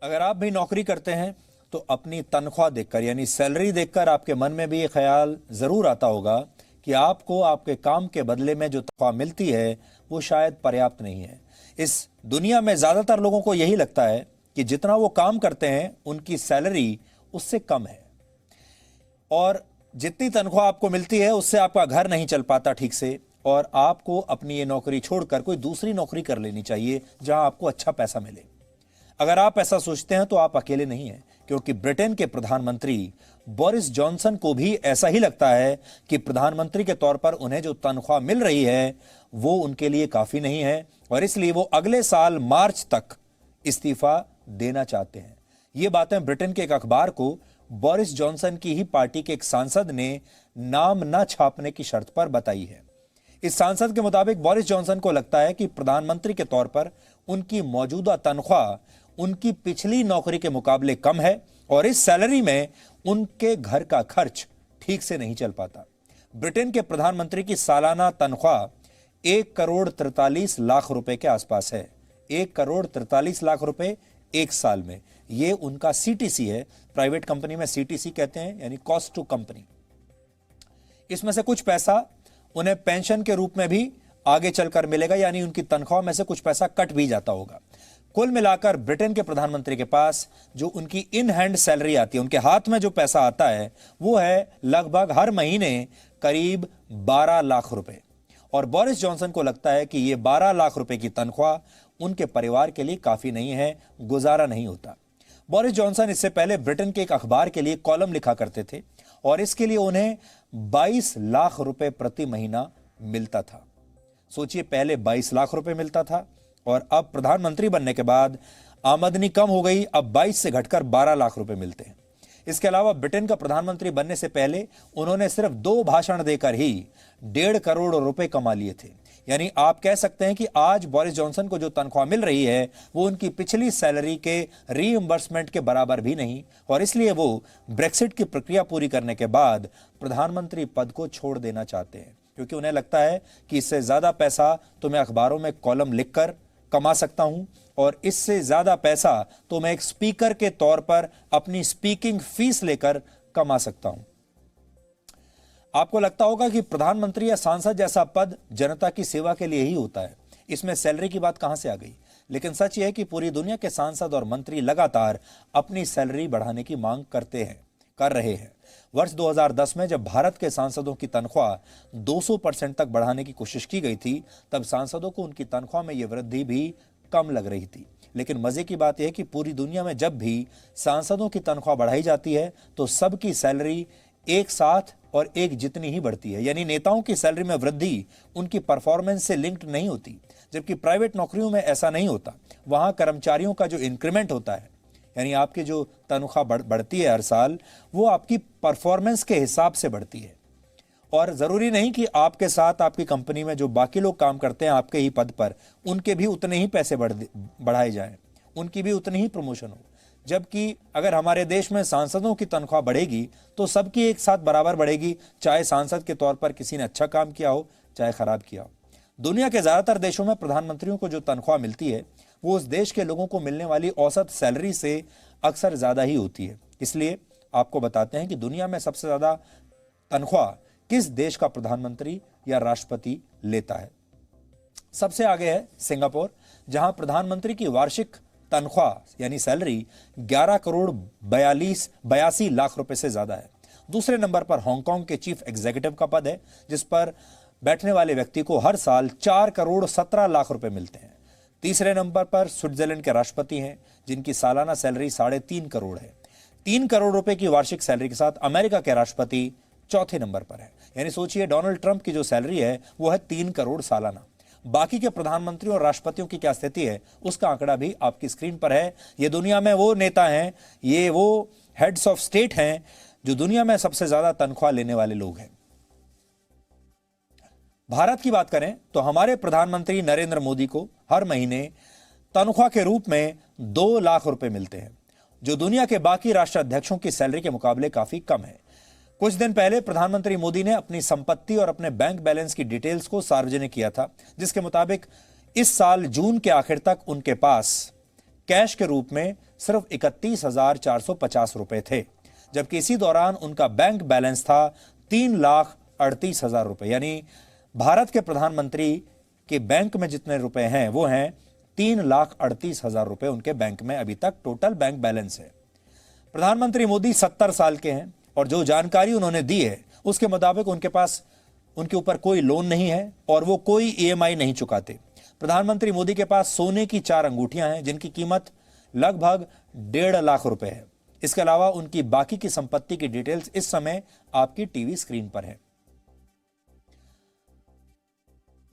अगर आप भी नौकरी करते हैं तो अपनी तनख्वाह देखकर यानी सैलरी देखकर आपके मन में भी ये ख्याल जरूर आता होगा कि आपको आपके काम के बदले में जो तनख्वाह मिलती है वो शायद पर्याप्त नहीं है। इस दुनिया में ज्यादातर लोगों को यही लगता है कि जितना वो काम करते हैं उनकी सैलरी उससे कम है और जितनी तनख्वाह आपको मिलती है उससे आपका घर नहीं चल पाता ठीक से, और आपको अपनी ये नौकरी छोड़कर कोई दूसरी नौकरी कर लेनी चाहिए जहां आपको अच्छा पैसा मिले। अगर आप ऐसा सोचते हैं तो आप अकेले नहीं हैं, क्योंकि ब्रिटेन के प्रधानमंत्री बोरिस जॉनसन को भी ऐसा ही लगता है कि प्रधानमंत्री के तौर पर उन्हें जो तनख्वाह मिल रही है वो उनके लिए काफी नहीं है और इसलिए वो अगले साल मार्च तक इस्तीफा देना चाहते हैं। ये बातें ब्रिटेन के एक अखबार को बोरिस जॉनसन की ही पार्टी के एक सांसद ने नाम न छापने की शर्त पर बताई है। इस सांसद के मुताबिक बोरिस जॉनसन को लगता है कि प्रधानमंत्री के तौर पर उनकी मौजूदा तनख्वाह उनकी पिछली नौकरी के मुकाबले कम है और इस सैलरी में उनके घर का खर्च ठीक से नहीं चल पाता। ब्रिटेन के प्रधानमंत्री की सालाना तनख्वाह 1,43,00,000 रुपए के आसपास है। 1,43,00,000 रुपए एक साल में। यह उनका सीटीसी है, प्राइवेट कंपनी में सीटीसी कहते हैं, यानी कॉस्ट टू कंपनी। इसमें से कुछ पैसा उन्हें पेंशन के रूप में भी आगे चलकर मिलेगा, यानी उनकी तनख्वाह में से कुछ पैसा कट भी जाता होगा। कुल मिलाकर ब्रिटेन के प्रधानमंत्री के पास जो उनकी इन हैंड सैलरी आती है, उनके हाथ में जो पैसा आता है वो है लगभग हर महीने करीब 12 लाख रुपए। और बोरिस जॉनसन को लगता है कि ये 12 लाख रुपए की तनख्वाह उनके परिवार के लिए काफी नहीं है, गुजारा नहीं होता। बोरिस जॉनसन इससे पहले ब्रिटेन के एक अखबार के लिए कॉलम लिखा करते थे और इसके लिए उन्हें 22 लाख रुपए प्रति महीना मिलता था। सोचिए, पहले 22 लाख रुपए मिलता था और अब प्रधानमंत्री बनने के बाद आमदनी कम हो गई, अब 22 से घटकर 12 लाख रुपए मिलते हैं। इसके अलावा ब्रिटेन का प्रधानमंत्री बनने से पहले उन्होंने सिर्फ 2 भाषण देकर ही 1.5 करोड़ रुपए कमा लिए थे। यानी आप कह सकते हैं कि आज बोरिस जॉनसन को जो तनख्वाह मिल रही है वो उनकी पिछली सैलरी के रीइंबर्समेंट के बराबर भी नहीं, और इसलिए वो ब्रेक्सिट की प्रक्रिया पूरी करने के बाद प्रधानमंत्री पद को छोड़ देना चाहते हैं, क्योंकि उन्हें लगता है कि इससे ज्यादा पैसा तो मैं अखबारों में कॉलम लिखकर कमा सकता हूं और इससे ज्यादा पैसा तो मैं एक स्पीकर के तौर पर अपनी स्पीकिंग फीस लेकर कमा सकता हूं। आपको लगता होगा कि प्रधानमंत्री या सांसद जैसा पद जनता की सेवा के लिए ही होता है, इसमें सैलरी की बात कहां से आ गई। लेकिन सच यह है कि पूरी दुनिया के सांसद और मंत्री लगातार अपनी सैलरी बढ़ाने की मांग कर रहे हैं। वर्ष 2010 में जब भारत के सांसदों की तनख्वाह 200% तक बढ़ाने की कोशिश की गई थी, तब सांसदों को उनकी तनख्वाह में यह वृद्धि भी कम लग रही थी। लेकिन मजे की बात यह है कि पूरी दुनिया में जब भी सांसदों की तनख्वाह बढ़ाई जाती है तो सबकी सैलरी एक साथ और एक जितनी ही बढ़ती है। यानी नेताओं की सैलरी में वृद्धि उनकी परफॉर्मेंस से लिंक्ड नहीं होती, जबकि प्राइवेट नौकरियों में ऐसा नहीं होता। वहां कर्मचारियों का जो इंक्रीमेंट होता है, यानी आपकी जो तनख्वाह बढ़ती है हर साल, वो आपकी परफॉर्मेंस के हिसाब से बढ़ती है। और जरूरी नहीं कि आपके साथ आपकी कंपनी में जो बाकी लोग काम करते हैं आपके ही पद पर, उनके भी उतने ही पैसे बढ़ाए जाएं, उनकी भी उतनी ही प्रमोशन हो। जबकि अगर हमारे देश में सांसदों की तनख्वाह बढ़ेगी तो सबकी एक साथ बराबर बढ़ेगी, चाहे सांसद के तौर पर किसी ने अच्छा काम किया हो चाहे खराब किया हो। दुनिया के ज्यादातर देशों में प्रधानमंत्रियों को जो तनख्वाह मिलती है वो उस देश के लोगों को मिलने वाली औसत सैलरी से अक्सर ज्यादा ही होती है। इसलिए आपको बताते हैं कि दुनिया में सबसे ज्यादा तनख्वाह किस देश का प्रधानमंत्री या राष्ट्रपति लेता है। सबसे आगे है सिंगापुर, जहां प्रधानमंत्री की वार्षिक तनख्वाह यानी सैलरी 11 करोड़ 82 लाख रुपए से ज्यादा है। दूसरे नंबर पर हांगकांग के चीफ एग्जीक्यूटिव का पद है, जिस पर बैठने वाले व्यक्ति को हर साल 4 करोड़ 17 लाख रुपए मिलते हैं। तीसरे नंबर पर स्विट्जरलैंड के राष्ट्रपति हैं, जिनकी सालाना सैलरी 3.5 करोड़ है। 3 करोड़ रुपए की वार्षिक सैलरी के साथ अमेरिका के राष्ट्रपति चौथे नंबर पर है। यानी सोचिए, डोनाल्ड ट्रंप की जो सैलरी है वो है 3 करोड़ सालाना। बाकी के प्रधानमंत्रियों और राष्ट्रपतियों की क्या स्थिति है उसका आंकड़ा भी आपकी स्क्रीन पर है। ये दुनिया में वो नेता हैं, ये वो हेड्स ऑफ स्टेट हैं जो दुनिया में सबसे ज्यादा तनख्वाह लेने वाले लोग हैं। भारत की बात करें तो हमारे प्रधानमंत्री नरेंद्र मोदी को हर महीने तनख्वाह के रूप में 2 लाख रुपए मिलते हैं, जो दुनिया के बाकी राष्ट्राध्यक्षों की सैलरी के मुकाबले काफी कम है। कुछ दिन पहले प्रधानमंत्री मोदी ने अपनी संपत्ति और अपने बैंक बैलेंस की डिटेल्स को सार्वजनिक किया था, जिसके मुताबिक इस साल जून के आखिर तक उनके पास कैश के रूप में सिर्फ 31,450 रुपए थे, जबकि इसी दौरान उनका बैंक बैलेंस था 3,38,000 रुपए। यानी भारत के प्रधानमंत्री के बैंक में जितने रुपए हैं वो हैं 3,38,000 रुपए उनके बैंक में अभी तक टोटल बैंक बैलेंस है। प्रधानमंत्री मोदी 70 साल के हैं और जो जानकारी उन्होंने दी है उसके मुताबिक उनके ऊपर कोई लोन नहीं है और वो कोई ईएमआई नहीं चुकाते। प्रधानमंत्री मोदी के पास सोने की 4 अंगूठियां हैं जिनकी कीमत लगभग 1.5 लाख रुपए है। इसके अलावा उनकी बाकी की संपत्ति की डिटेल्स इस समय आपकी टीवी स्क्रीन पर है।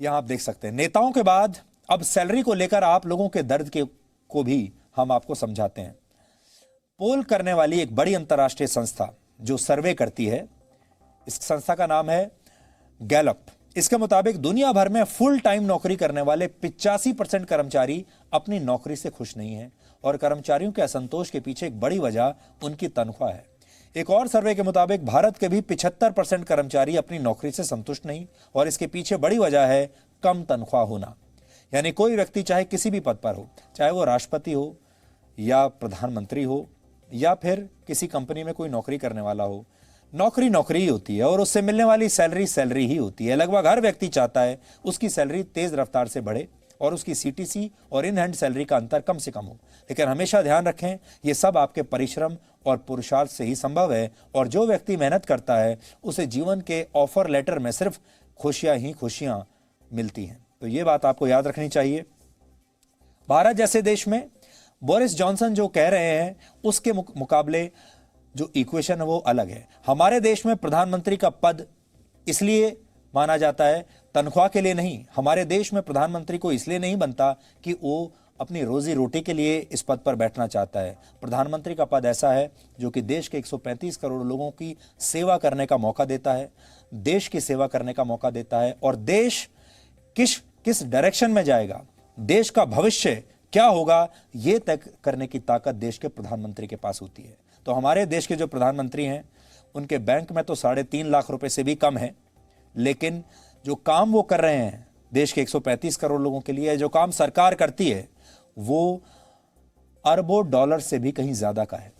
यहां आप देख सकते हैं। नेताओं के बाद अब सैलरी को लेकर आप लोगों के दर्द को भी हम आपको समझाते हैं। पोल करने वाली एक बड़ी अंतर्राष्ट्रीय संस्था जो सर्वे करती है, इस संस्था का नाम है गैलप। इसके मुताबिक दुनिया भर में फुल टाइम नौकरी करने वाले 85% कर्मचारी अपनी नौकरी से खुश नहीं हैं और कर्मचारियों के असंतोष के पीछे एक बड़ी वजह उनकी तनख्वाह है। एक और सर्वे के मुताबिक भारत के भी 75% कर्मचारी अपनी नौकरी से संतुष्ट नहीं और इसके पीछे बड़ी वजह है कम तनख्वाह होना। यानी कोई व्यक्ति चाहे किसी भी पद पर हो, चाहे वो राष्ट्रपति हो या प्रधानमंत्री हो या फिर किसी कंपनी में कोई नौकरी करने वाला हो, नौकरी नौकरी ही होती है और उससे मिलने वाली सैलरी सैलरी ही होती है। लगभग हर व्यक्ति चाहता है उसकी सैलरी तेज रफ्तार से बढ़े और उसकी सीटीसी और इन हैंड सैलरी का अंतर कम से कम हो। लेकिन हमेशा ध्यान रखें, ये सब आपके परिश्रम और पुरुषार्थ से ही संभव है और जो व्यक्ति मेहनत करता है उसे जीवन के ऑफर लेटर में सिर्फ खुशियां ही खुशियां मिलती हैं। तो ये बात आपको याद रखनी चाहिए। भारत जैसे देश में बोरिस जॉनसन जो कह रहे हैं उसके मुकाबले जो इक्वेशन है वो अलग है। हमारे देश में प्रधानमंत्री का पद इसलिए माना जाता है तनख्वाह के लिए नहीं। हमारे देश में प्रधानमंत्री को इसलिए नहीं बनता कि वो अपनी रोजी रोटी के लिए इस पद पर बैठना चाहता है। प्रधानमंत्री का पद ऐसा है जो कि देश के 135 करोड़ लोगों की सेवा करने का मौका देता है, देश की सेवा करने का मौका देता है और देश किस डायरेक्शन में जाएगा, देश का भविष्य क्या होगा, यह तय करने की ताकत देश के प्रधानमंत्री के पास होती है। तो हमारे देश के जो प्रधानमंत्री हैं उनके बैंक में तो 3.5 लाख रुपए से भी कम है, लेकिन जो काम वो कर रहे हैं देश के 135 करोड़ लोगों के लिए, जो काम सरकार करती है वो अरबों डॉलर से भी कहीं ज्यादा का है।